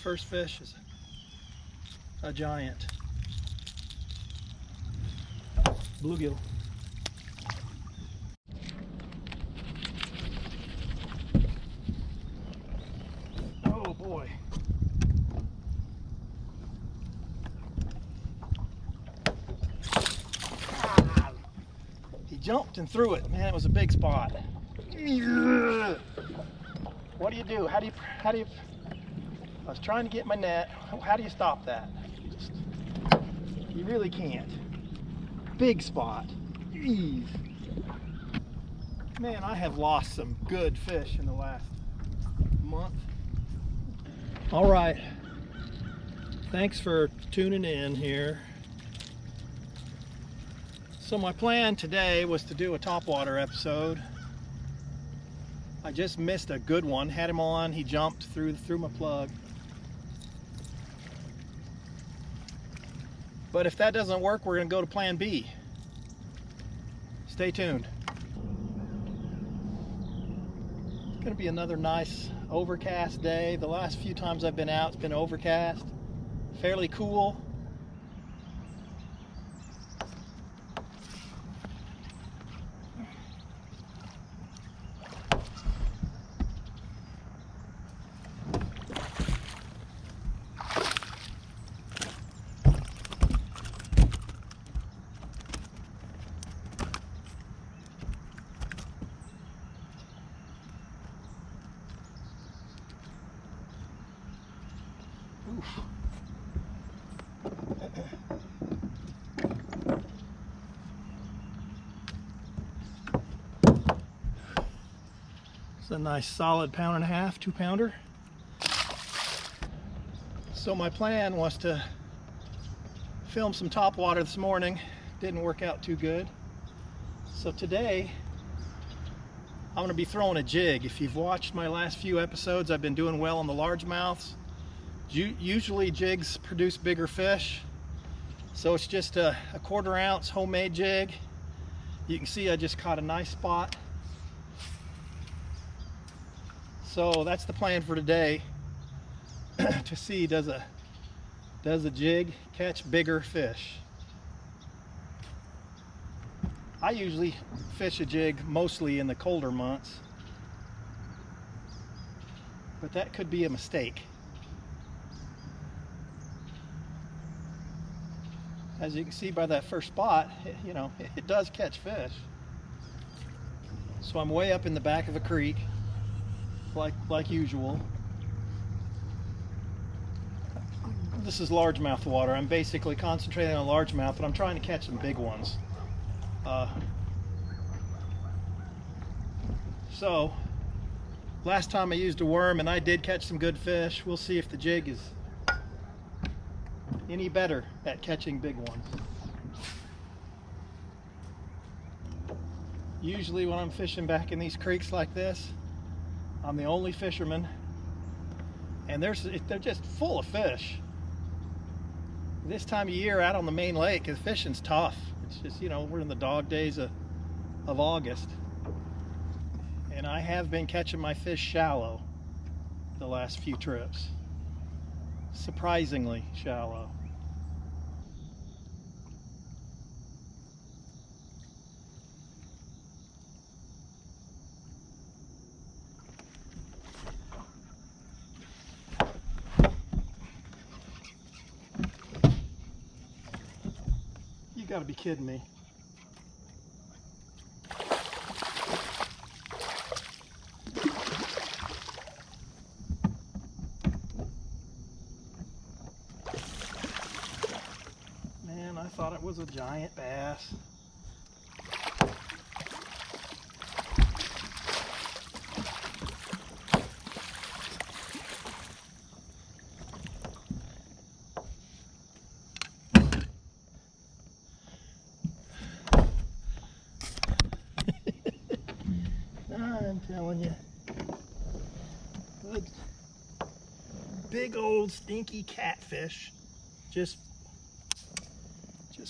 First fish is a giant bluegill. Oh boy. He jumped and threw it. Man, it was a big spot. What do you do? How do you, I was trying to get my net. How do you stop that? You really can't. Big spot. Jeez. Man, I have lost some good fish in the last month. All right. Thanks for tuning in here. So my plan today was to do a topwater episode. I just missed a good one. Had him on. He jumped through my plug. But if that doesn't work, we're going to go to plan B. Stay tuned. It's going to be another nice overcast day. The last few times I've been out, it's been overcast. Fairly cool. It's a nice solid 1.5 pound, 2 pounder. So my plan was to film some topwater this morning. Didn't work out too good. So today I'm going to be throwing a jig. If you've watched my last few episodes, I've been doing well on the largemouths. Usually jigs produce bigger fish. So it's just a 1/4 ounce homemade jig. You can see I just caught a nice spot. So that's the plan for today. To see does a jig catch bigger fish. I usually fish a jig mostly in the colder months, but that could be a mistake. As you can see by that first spot, it does catch fish. So I'm way up in the back of a creek, like usual. This is largemouth water. I'm basically concentrating on largemouth, but I'm trying to catch some big ones. So last time I used a worm and I did catch some good fish. We'll see if the jig is any better at catching big ones. Usually when I'm fishing back in these creeks like this, I'm the only fisherman, and they're just full of fish. This time of year out on the main lake, the fishing's tough. It's just, we're in the dog days of August. And I have been catching my fish shallow the last few trips. Surprisingly shallow. You gotta be kidding me. Man, I thought it was a giant bass. I'm telling you, good big old stinky catfish just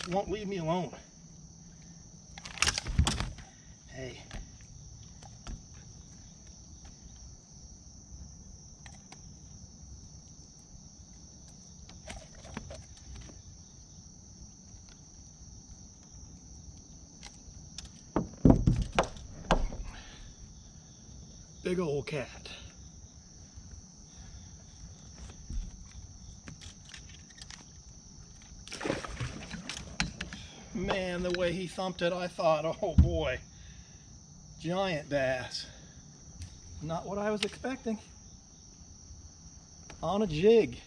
won't leave me alone. Hey. Big old cat. Man, the way he thumped it, I thought, oh boy, giant bass. Not what I was expecting. On a jig.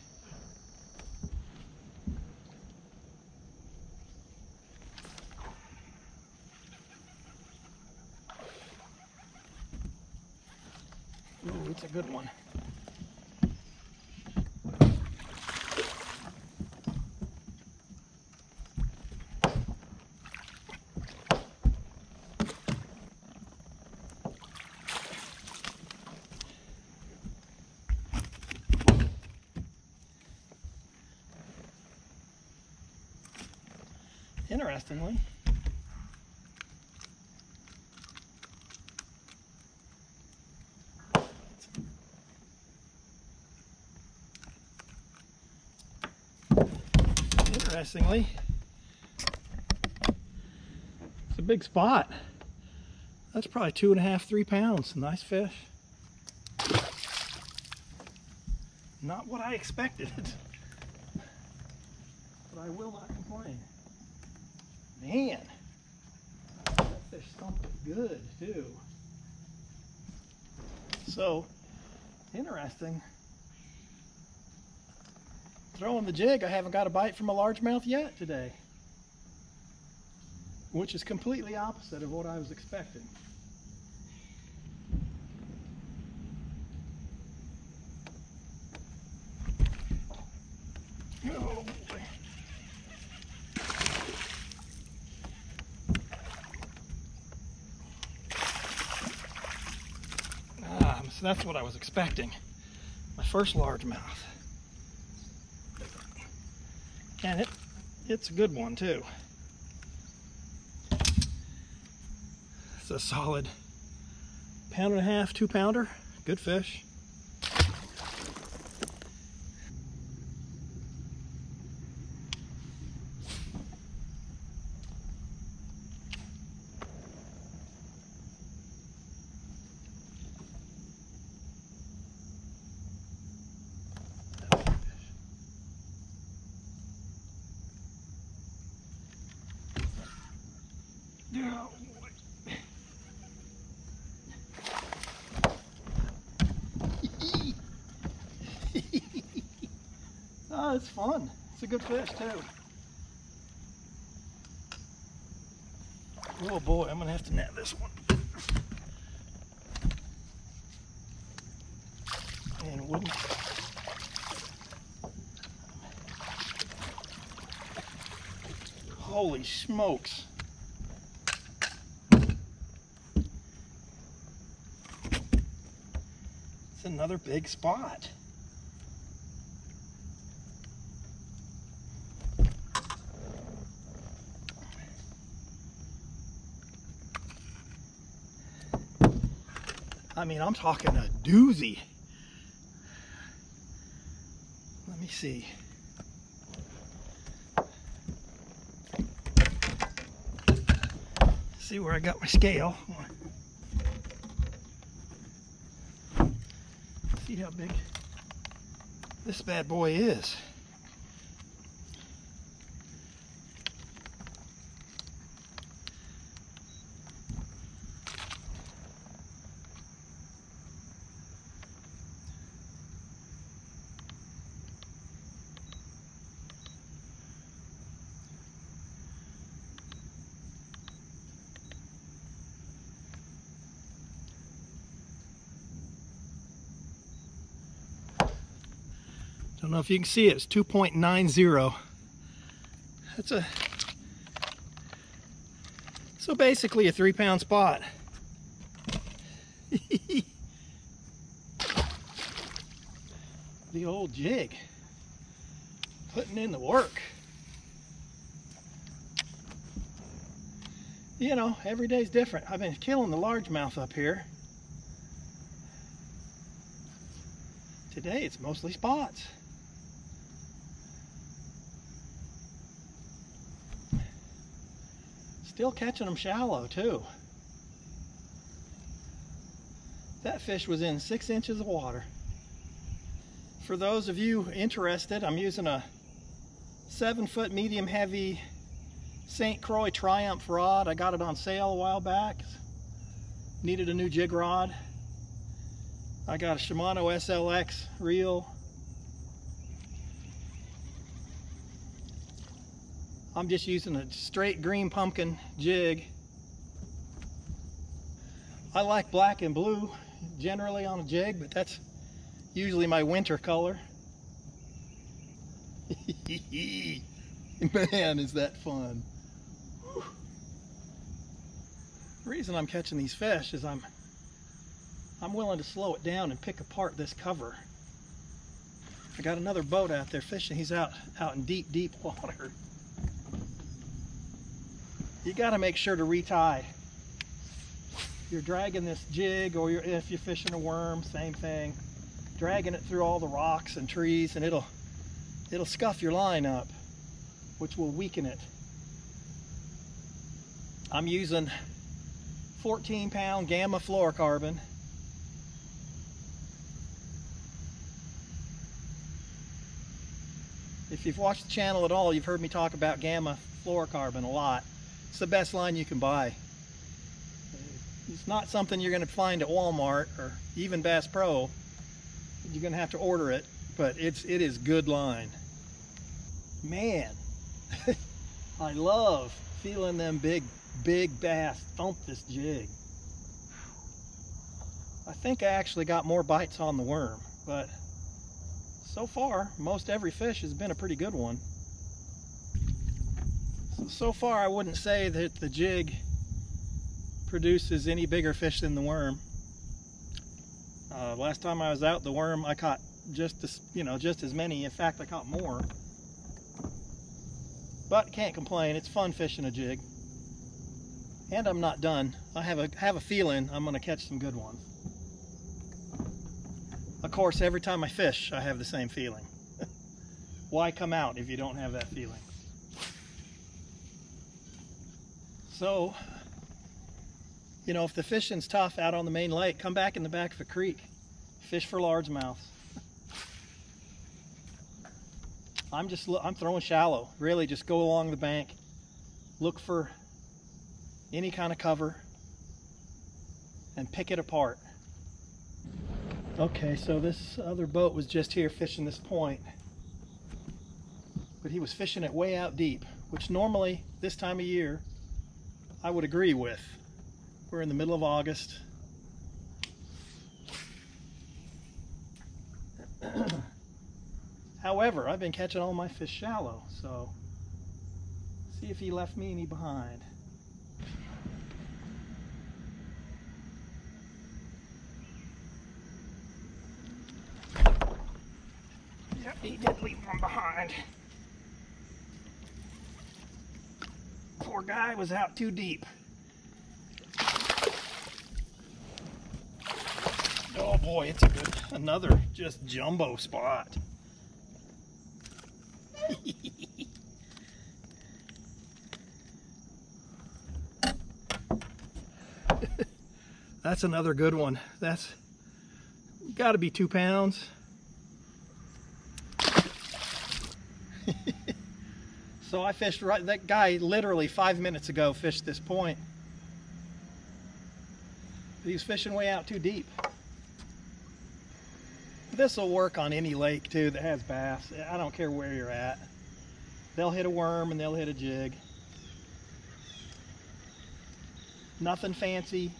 Ooh, it's a good one. Interestingly, it's a big spot. That's probably 2.5, 3 pounds. Nice fish. Not what I expected, but I will not complain. Man, that fish thumped it good too. So, interesting. Throwing the jig, I haven't got a bite from a largemouth yet today, which is completely opposite of what I was expecting. Oh boy. So that's what I was expecting. My first largemouth. And it's a good one too. It's a solid 1.5 pound, 2 pounder. Good fish. Oh, boy. Oh, it's fun. It's a good fish too. Oh boy, I'm gonna have to net this one. And wouldn't. Holy smokes. It's another big spot. I mean, I'm talking a doozy. Let me see. See where I got my scale. See how big this bad boy is. Don't know if you can see it, it's 2.90. That's so basically a 3 pound spot. The old jig, putting in the work. You know, every day's different. I've been killing the largemouth up here. Today it's mostly spots. Still catching them shallow too. That fish was in 6 inches of water. For those of you interested, I'm using a 7-foot medium heavy St. Croix Triumph rod. I got it on sale a while back. Needed a new jig rod. I got a Shimano SLX reel. I'm just using a straight green pumpkin jig. I like black and blue generally on a jig, but that's usually my winter color. Man, is that fun. Whew. The reason I'm catching these fish is I'm willing to slow it down and pick apart this cover. I got another boat out there fishing. He's out in deep, deep water. You got to make sure to retie. You're dragging this jig, or if you're fishing a worm, same thing. Dragging it through all the rocks and trees, and it'll scuff your line up, which will weaken it. I'm using 14-pound Gamma fluorocarbon. If you've watched the channel at all, you've heard me talk about Gamma fluorocarbon a lot. It's the best line you can buy. It's not something you're going to find at Walmart or even Bass Pro. You're going to have to order it, but it is good line. Man, I love feeling them big bass thump this jig. I think I actually got more bites on the worm, but so far, most every fish has been a pretty good one. So far, I wouldn't say that the jig produces any bigger fish than the worm. Last time I was out, the worm I caught just as many. In fact, I caught more. But can't complain. It's fun fishing a jig. And I'm not done. I have a feeling I'm going to catch some good ones. Of course, every time I fish, I have the same feeling. Why come out if you don't have that feeling? So, you know, if the fishing's tough out on the main lake, come back in the back of a creek. Fish for largemouth. I'm throwing shallow. Really, just go along the bank. Look for any kind of cover and pick it apart. Okay, so this other boat was just here fishing this point. But he was fishing it way out deep, which normally this time of year I would agree with. We're in the middle of August. However, I've been catching all my fish shallow, so see if he left me any behind. Yep, he did leave one behind. Poor guy was out too deep. Oh boy, it's another just jumbo spot. That's another good one. That's got to be 2 pounds. So I fished right, that guy literally 5 minutes ago fished this point. He was fishing way out too deep. This will work on any lake too that has bass. I don't care where you're at. They'll hit a worm and they'll hit a jig. Nothing fancy.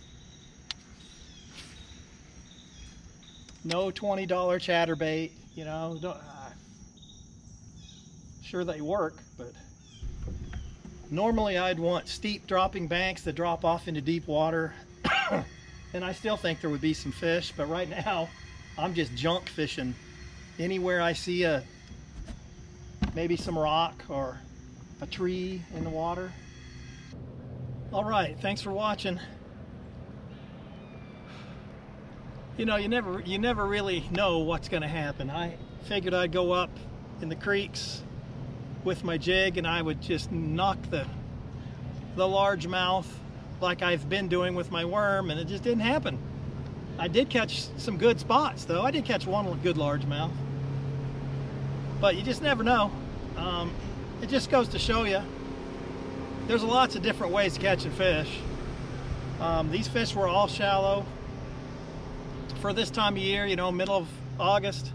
No $20 chatterbait, you know. Sure they work, but normally I'd want steep dropping banks that drop off into deep water. And I still think there would be some fish, but right now I'm just junk fishing. Anywhere I see maybe some rock or a tree in the water. All right, thanks for watching. You know, you never really know what's gonna happen. I figured I'd go up in the creeks with my jig and I would just knock the largemouth like I've been doing with my worm, and it just didn't happen. I did catch some good spots though. I did catch one good largemouth, but you just never know. It just goes to show you there's lots of different ways of catching fish. These fish were all shallow for this time of year, you know, middle of August.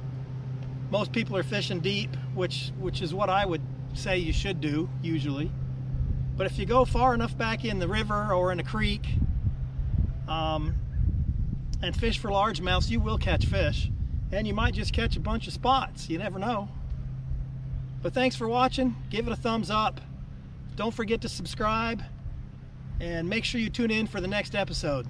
Most people are fishing deep, which is what I would say you should do usually. But if you go far enough back in the river or in a creek and fish for largemouths, you will catch fish, and you might just catch a bunch of spots. You never know. But thanks for watching. Give it a thumbs up. Don't forget to subscribe, and make sure you tune in for the next episode.